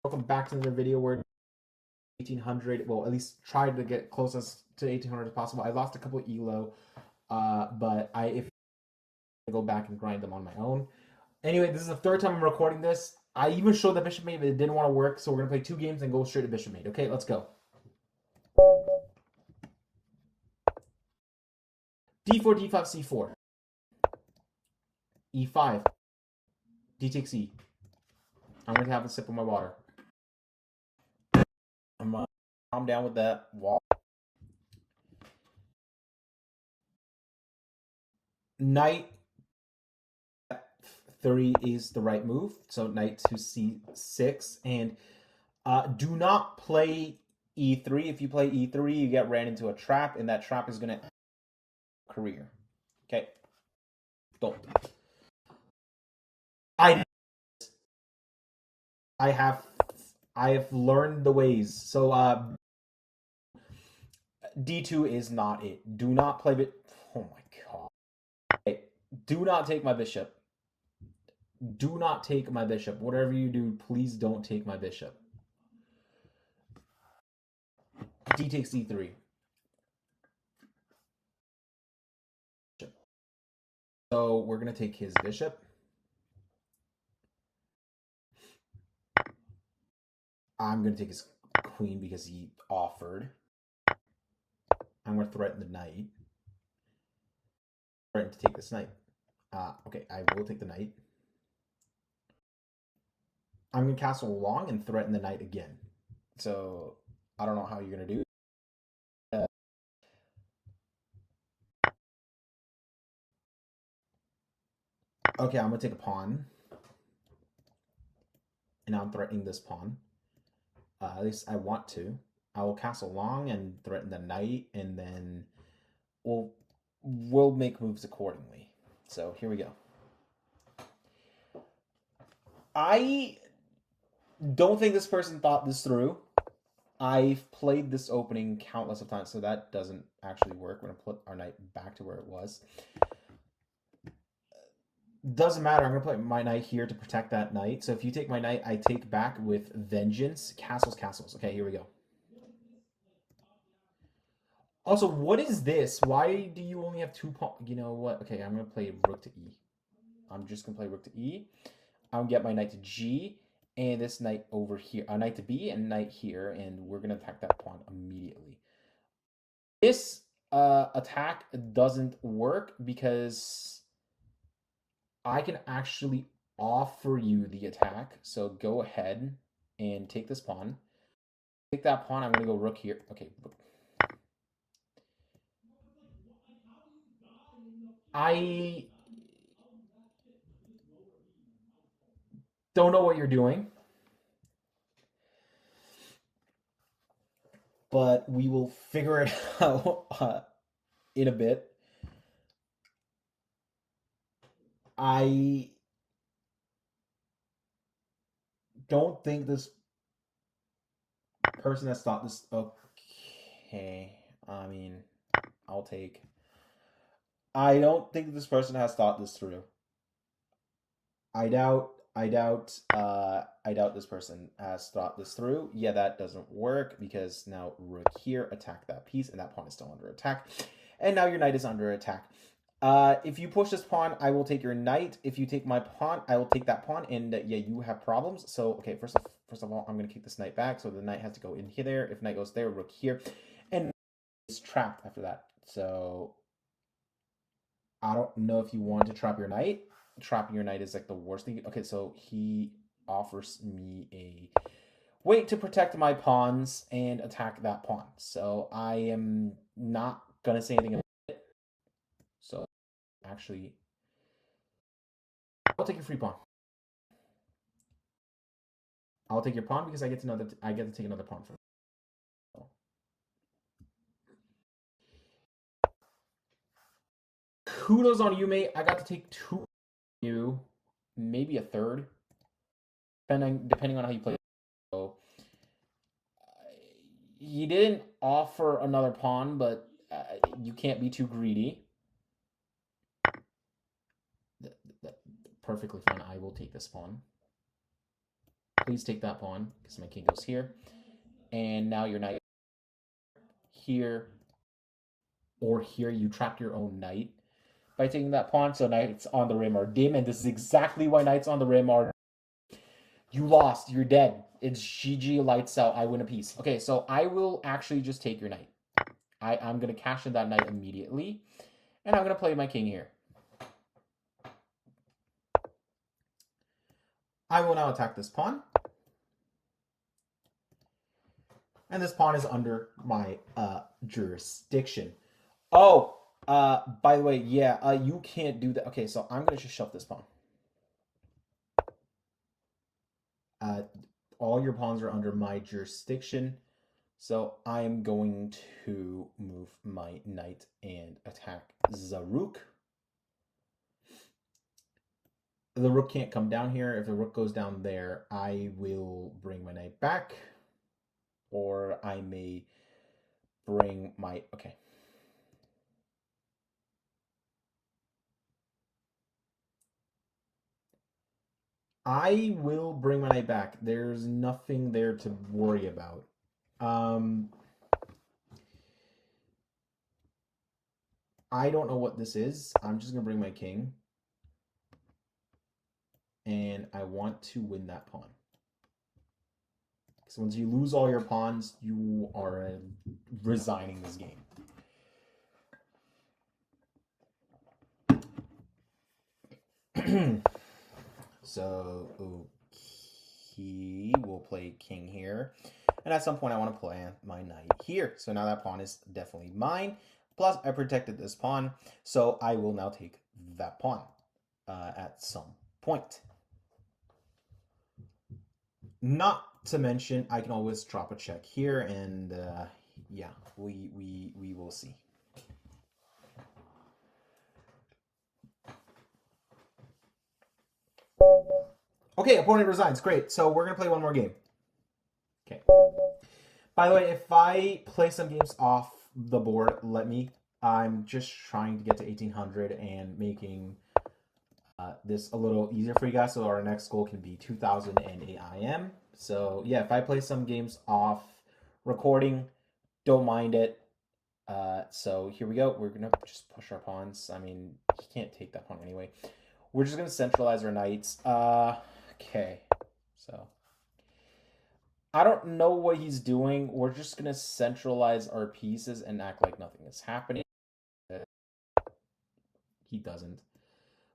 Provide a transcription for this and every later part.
Welcome back to another video where 1800, well, at least tried to get closest to 1800 as possible. I lost a couple of elo, but if I go back and grind them on my own. Anyway, this is the third time I'm recording this. I even showed the bishop mate, but it didn't want to work, so we're going to play 2 games and go straight to bishop mate. Okay, let's go. d4, d5, c4. e5. d takes e. I'm going to have a sip of my water. I'm calm down with that wall. Knight 3 is the right move. So knight to c6. And do not play e3. If you play e3, you get ran into a trap, and that trap is going to career. Okay? Don't. I have learned the ways. So d2 is not it. Do not play it. Oh my god. Okay. Do not take my bishop. Do not take my bishop. Whatever you do, please don't take my bishop. D takes d3. So we're going to take his bishop. I'm going to take his queen because he offered. I'm going to threaten the knight. Threaten to take this knight. Okay, I will take the knight. I'm going to castle along and threaten the knight again. So I don't know how you're going to do it. Okay, I'm going to take a pawn. And I'm threatening this pawn. At least I want to. I will castle along and threaten the knight, and then we'll make moves accordingly. So here we go. I don't think this person thought this through. I've played this opening countless of times, so that doesn't actually work. We're going to put our knight back to where it was. Doesn't matter. I'm going to put my knight here to protect that knight. So if you take my knight, I take back with vengeance. Castles, castles. Okay, here we go. Also, what is this? Why do you only have 2 pawns? You know what? Okay, I'm going to play rook to e. I'm just going to play rook to e. I'll get my knight to g. And this knight over here. A knight to b and knight here. And we're going to attack that pawn immediately. This attack doesn't work because I can actually offer you the attack. So go ahead and take this pawn. Take that pawn. I'm going to go rook here. Okay, rook. I don't know what you're doing, but we will figure it out in a bit. I don't think this person has thought this. Okay, I mean, I'll take. I don't think this person has thought this through. I doubt this person has thought this through. Yeah, that doesn't work because now rook here, attack that piece, and that pawn is still under attack. And now your knight is under attack. If you push this pawn, I will take your knight. If you take my pawn, I will take that pawn, and yeah, you have problems. So, okay, first of all, I'm going to kick this knight back, so the knight has to go in here there. If knight goes there, rook here, and it's trapped after that. So, I don't know if you want to trap your knight. Trapping your knight is like the worst thing. Okay, so he offers me a way to protect my pawns and attack that pawn. So I am not going to say anything about it. So actually, I'll take your free pawn. I'll take your pawn because I get to take another pawn from you. Kudos on you, mate. I got to take 2 you, maybe a third, depending on how you play. So he didn't offer another pawn, but you can't be too greedy. Perfectly fine. I will take this pawn. Please take that pawn, because my king goes here. And now your knight here or here. You trapped your own knight by taking that pawn. So knights on the rim are dim, and this is exactly why knights on the rim are... You lost. You're dead. It's GG, lights out. I win a piece. Okay, so I will actually just take your knight. I'm going to cash in that knight immediately, and I'm going to play my king here. I will now attack this pawn. And this pawn is under my jurisdiction. Oh, by the way, yeah, you can't do that. Okay, so I'm going to just shove this pawn. All your pawns are under my jurisdiction. So I'm going to move my knight and attack the rook. The rook can't come down here. If the rook goes down there, I will bring my knight back. Or I may bring my... Okay. I will bring my knight back. There's nothing there to worry about. I don't know what this is. I'm just going to bring my king. And I want to win that pawn. Because once you lose all your pawns, you are resigning this game. So, okay, we'll play king here. And at some point, I want to play my knight here. So now that pawn is definitely mine. Plus, I protected this pawn. So I will now take that pawn at some point. Not to mention, I can always drop a check here. And yeah, we will see. Okay, opponent resigns. Great. So we're going to play one more game. Okay. By the way, if I play some games off the board, let me. I'm just trying to get to 1800 and making this a little easier for you guys, so our next goal can be 2000 and AIM. So yeah, if I play some games off recording, don't mind it. So here we go. We're going to just push our pawns. I mean, he can't take that pawn anyway. We're just going to centralize our knights. Okay, so I don't know what he's doing. We're just going to centralize our pieces and act like nothing is happening. He doesn't.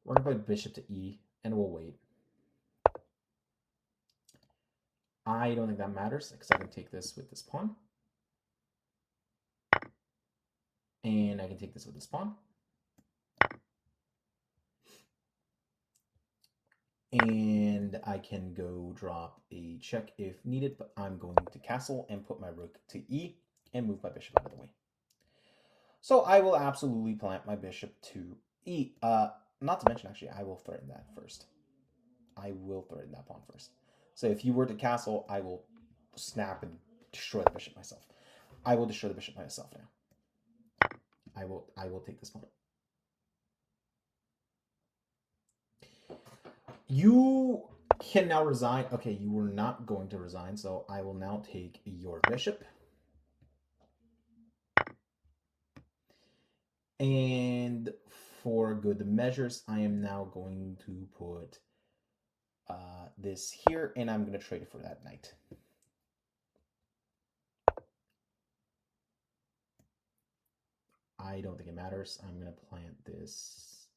We're going to play bishop to E, and we'll wait. I don't think that matters, because I can take this with this pawn. And I can take this with this pawn. And I can go drop a check if needed, but I'm going to castle and put my rook to E and move my bishop out of the way. So I will absolutely plant my bishop to E. Not to mention, actually, I will threaten that first. I will threaten that pawn first. So if you were to castle, I will snap and destroy the bishop myself. I will destroy the bishop myself now. I will take this pawn. You can now resign. Okay, you were not going to resign, so I will now take your bishop. And for good measures, I am now going to put this here, and I'm going to trade it for that knight. I don't think it matters. I'm going to plant this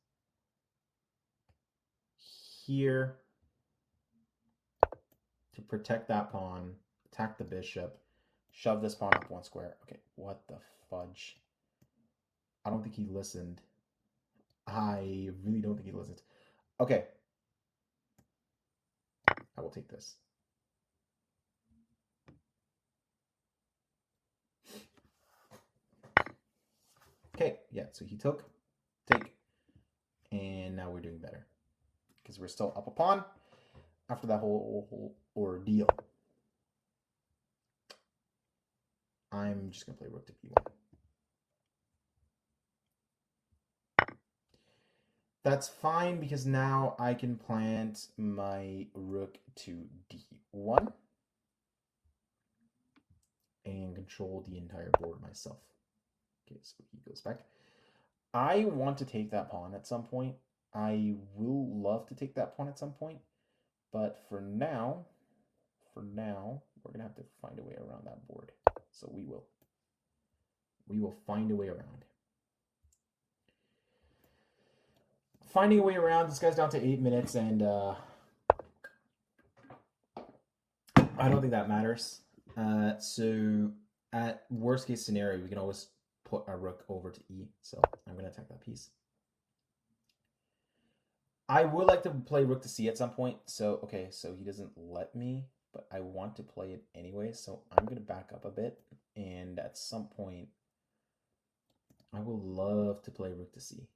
here to protect that pawn, attack the bishop, shove this pawn up one square. Okay, what the fudge? I don't think he listened. I really don't think he listened. Okay. I will take this. Okay, yeah, so he took, take, and now we're doing better. Because we're still up a pawn after that whole ordeal. I'm just going to play rook to b1. That's fine because now I can plant my rook to d1 and control the entire board myself. Okay, so he goes back. I want to take that pawn at some point. I will love to take that pawn at some point, but for now, we're gonna have to find a way around that board. So we will find a way around. Finding a way around. This guy's down to 8 minutes, and I don't think that matters. So at worst case scenario, we can always put our rook over to e. So I'm going to attack that piece. I would like to play rook to c at some point. So, okay, so he doesn't let me, but I want to play it anyway. So I'm going to back up a bit. And at some point, I will love to play rook to c.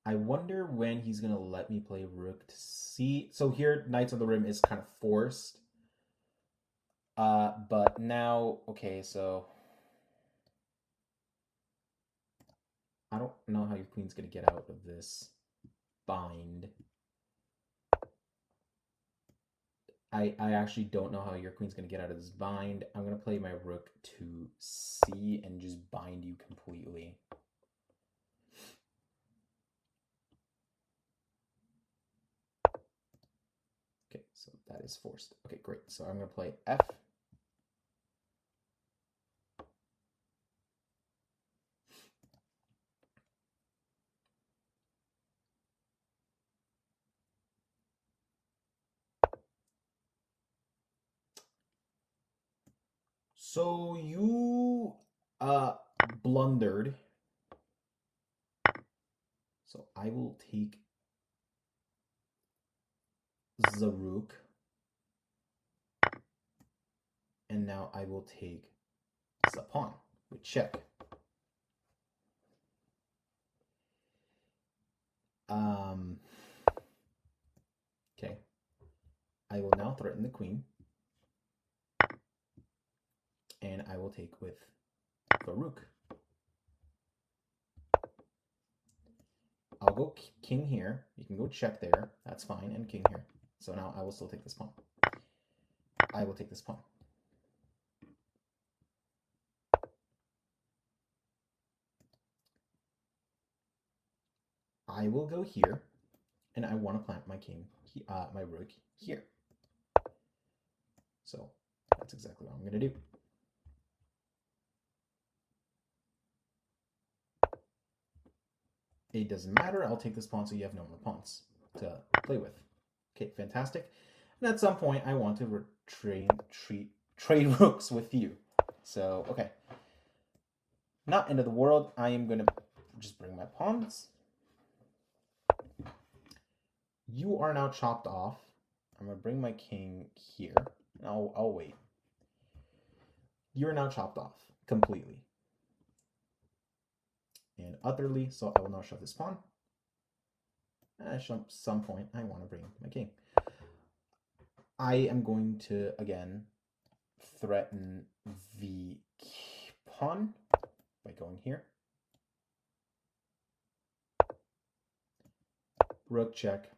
I wonder when he's going to let me play rook to c. So here, Knights of the Rim is kind of forced. But now, okay, so I don't know how your queen's going to get out of this bind. I actually don't know how your queen's going to get out of this bind. I'm going to play my rook to c and just bind you completely. Okay, so that is forced. Okay, great. So I'm going to play f. So you blundered. So I will take the rook. And now I will take the pawn with check. Okay. I will now threaten the queen. And I will take with the rook. I'll go king here. You can go check there. That's fine. And king here. So now I will still take this pawn. I will take this pawn. I will go here. And I want to plant my king, my rook here. So that's exactly what I'm going to do. It doesn't matter. I'll take this pawn so you have no more pawns to play with. Okay, fantastic. And at some point, I want to trade rooks with you. So, okay. Not end of the world. I am going to just bring my pawns. You are now chopped off. I'm going to bring my king here. I'll wait. You are now chopped off completely and utterly, so I will now shove this pawn. At some point, I want to bring my king. I am going to, again, threaten the pawn by going here. Rook check.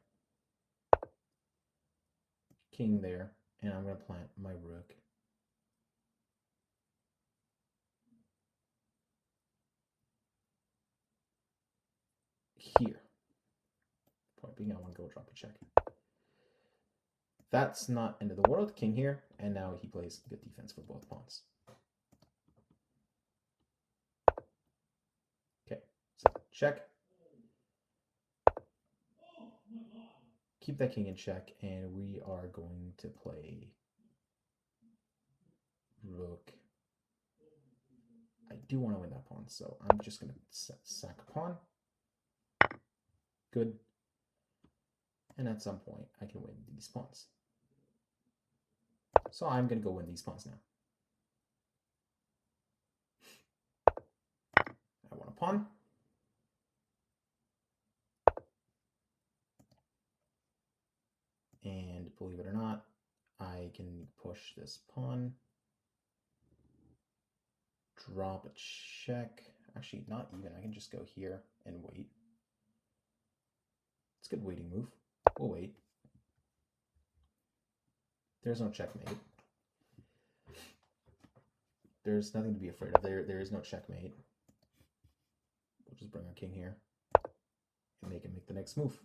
King there, and I'm going to plant my rook here. Point being, I want to go drop a check. That's not end of the world. King here, and now he plays good defense for both pawns. Okay, so check. Keep that king in check, and we are going to play rook. I do want to win that pawn, so I'm just going to sack a pawn. Good. And at some point, I can win these pawns. So I'm going to go win these pawns now. I want a pawn. And believe it or not, I can push this pawn. Drop a check. Actually, not even. I can just go here and wait. It's a good waiting move. We'll wait. There's no checkmate. There's nothing to be afraid of. There is no checkmate. We'll just bring our king here. And they can make the next move.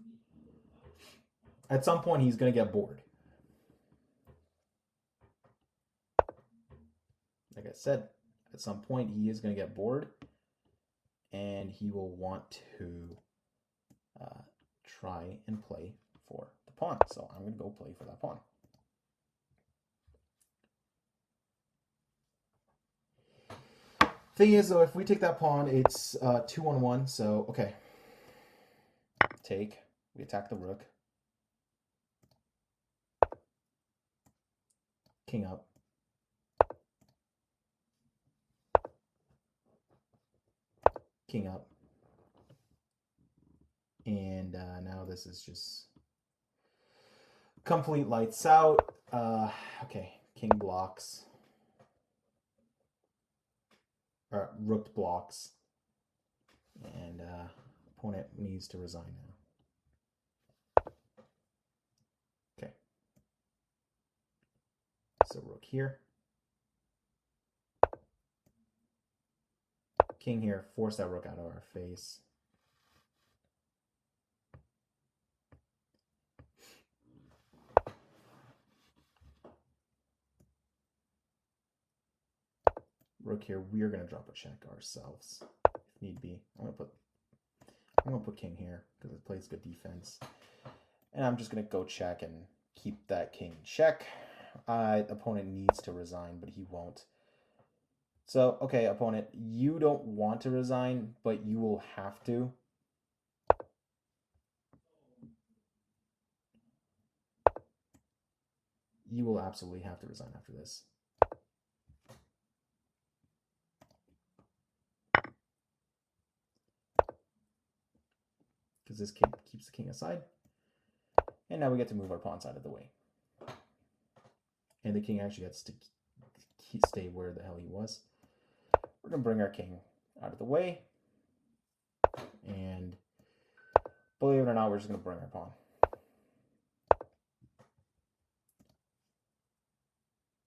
At some point, he's going to get bored. Like I said, at some point, he is going to get bored. And he will want to try and play for the pawn. So I'm going to go play for that pawn. Thing is, though, if we take that pawn, it's 2-on-1. So, okay. Take. We attack the rook. King up. King up. And now this is just complete lights out. Okay, king blocks. Rook blocks. And opponent needs to resign now. Okay. So rook here. King here, force that rook out of our face. Rook here, we're gonna drop a check ourselves if need be. I'm gonna put king here because it plays good defense. And I'm just gonna go check and keep that king in check. Opponent needs to resign, but he won't. So, okay, opponent, you don't want to resign, but you will have to. You will absolutely have to resign after this. Because this king keeps the king aside. And now we get to move our pawns out of the way. And the king actually gets to stay where the hell he was. We're going to bring our king out of the way. And believe it or not, we're just going to bring our pawn.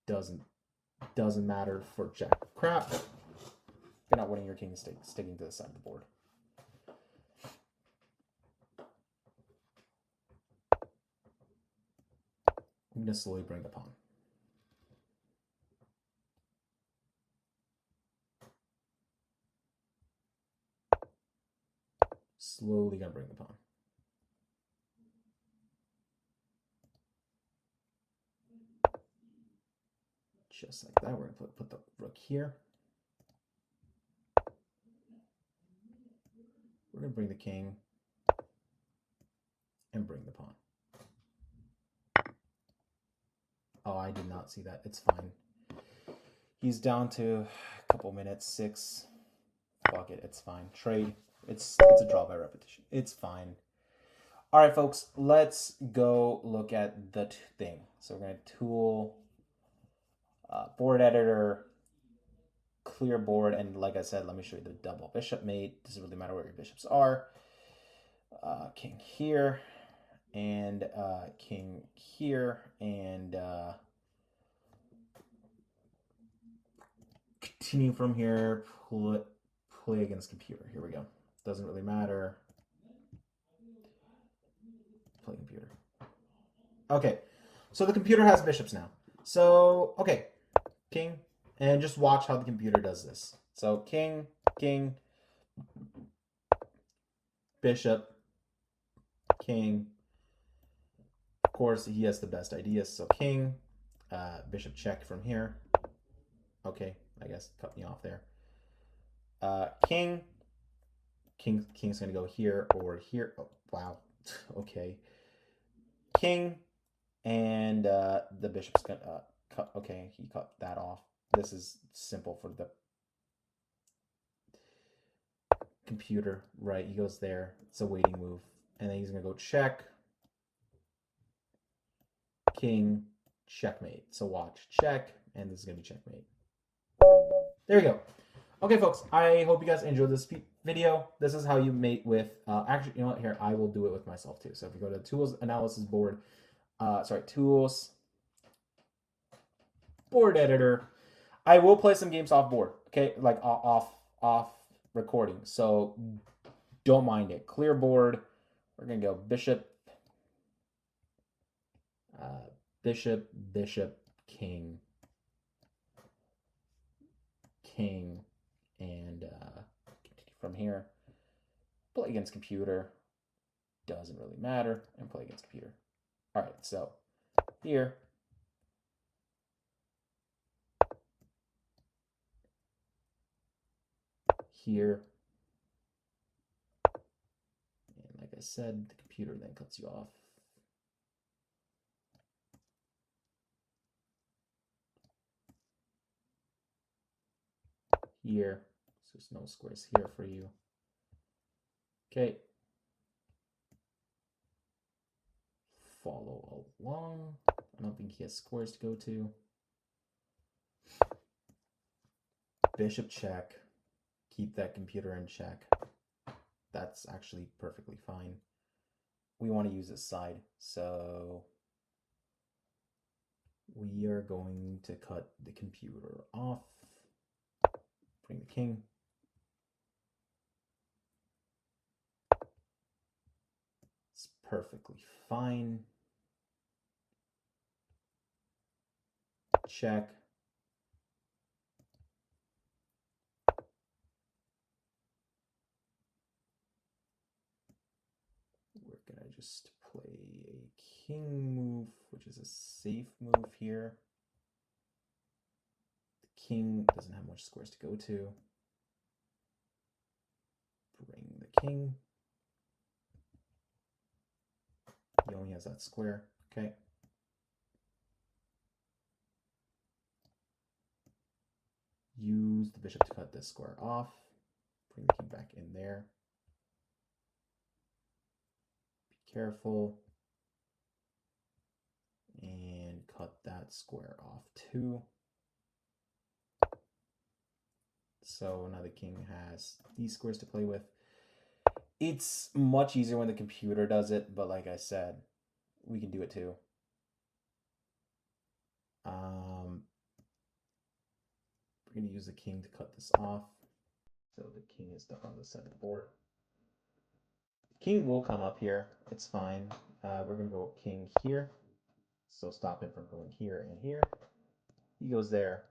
Doesn't matter for jack crap. You're not winning, your king is sticking to the side of the board. I'm going to slowly bring the pawn. Slowly going to bring the pawn. Just like that. We're going to put the rook here. We're going to bring the king and bring the pawn. Oh, I did not see that. It's fine. He's down to a couple minutes, 6. Fuck it, it's fine. Trade. It's a draw by repetition. It's fine. All right, folks, let's go look at the thing. So we're going to tool, board editor, clear board, and like I said, let me show you the double bishop mate. Doesn't really matter where your bishops are. King here, and king here, and continue from here, play against computer. Here we go. Doesn't really matter. Play computer. Okay, so the computer has bishops now. So, okay, king, and just watch how the computer does this. So king, king, bishop, king. Of course, he has the best ideas. So king, bishop check from here. Okay, I guess cut me off there. King's gonna go here or here. Oh, wow. Okay. King, and the bishop's gonna cut. Okay, he cut that off. This is simple for the computer, right? He goes there. It's a waiting move, and then he's gonna go check. King, checkmate. So watch, check, and this is gonna be checkmate. There we go. Okay, folks, I hope you guys enjoyed this video. This is how you mate with, actually, you know what, here, I will do it with myself too. So if you go to the Tools Analysis Board, Tools, Board Editor, I will play some games off board, okay, like off recording. So don't mind it. Clear board. We're gonna go bishop, bishop, bishop, king, king, and from here, play against computer. Doesn't really matter, and play against computer. All right, so here, here, and like I said, the computer then cuts you off. Here, so there's no squares here for you. Okay. Follow along. I don't think he has squares to go to. Bishop check. Keep that computer in check. That's actually perfectly fine. We want to use this side, so we are going to cut the computer off. Bring the king. It's perfectly fine. Check. We're gonna just play a king move, which is a safe move here. The king doesn't have much squares to go to. Bring the king. He only has that square. Okay. Use the bishop to cut this square off. Bring the king back in there. Be careful. And cut that square off too. So now the king has these squares to play with. It's much easier when the computer does it, but like I said, we can do it too. We're going to use the king to cut this off. So the king is on the center board. King will come up here. It's fine. We're going to go king here. So stop him from going here and here. He goes there.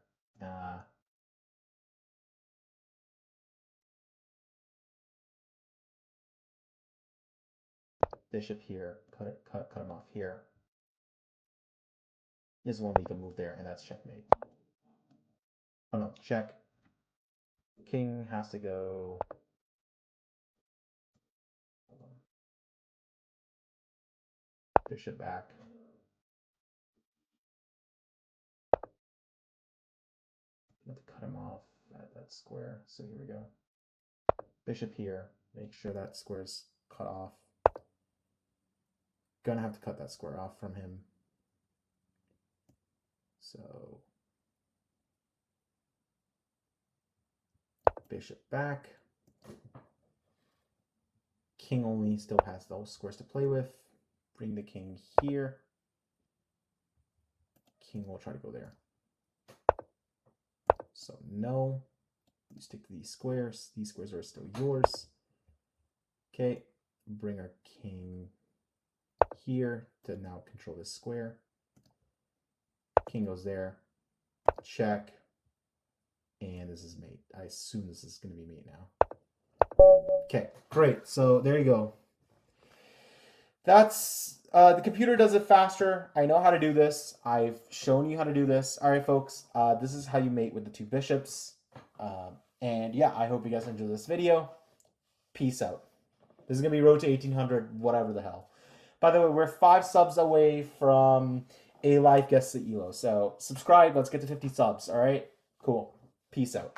Bishop here. Cut him off here. This one we can move there, and that's checkmate. Oh no, check. King has to go. Bishop back. I have to cut him off at that square. So here we go. Bishop here. Make sure that square's cut off. Gonna have to cut that square off from him. So bishop back. King only still has those squares to play with. Bring the king here. King will try to go there. So no. You stick to these squares. These squares are still yours. Okay. Bring our king here to now control this square. King goes there. Check. And this is mate. I assume this is going to be mate now. Okay, great. So there you go. That's the computer does it faster. I know how to do this. I've shown you how to do this. All right, folks. This is how you mate with the two bishops. And yeah, I hope you guys enjoyed this video. Peace out. This is going to be road to 1800, whatever the hell. By the way, we're 5 subs away from a live guest at ELO. So subscribe. Let's get to 50 subs. All right? Cool. Peace out.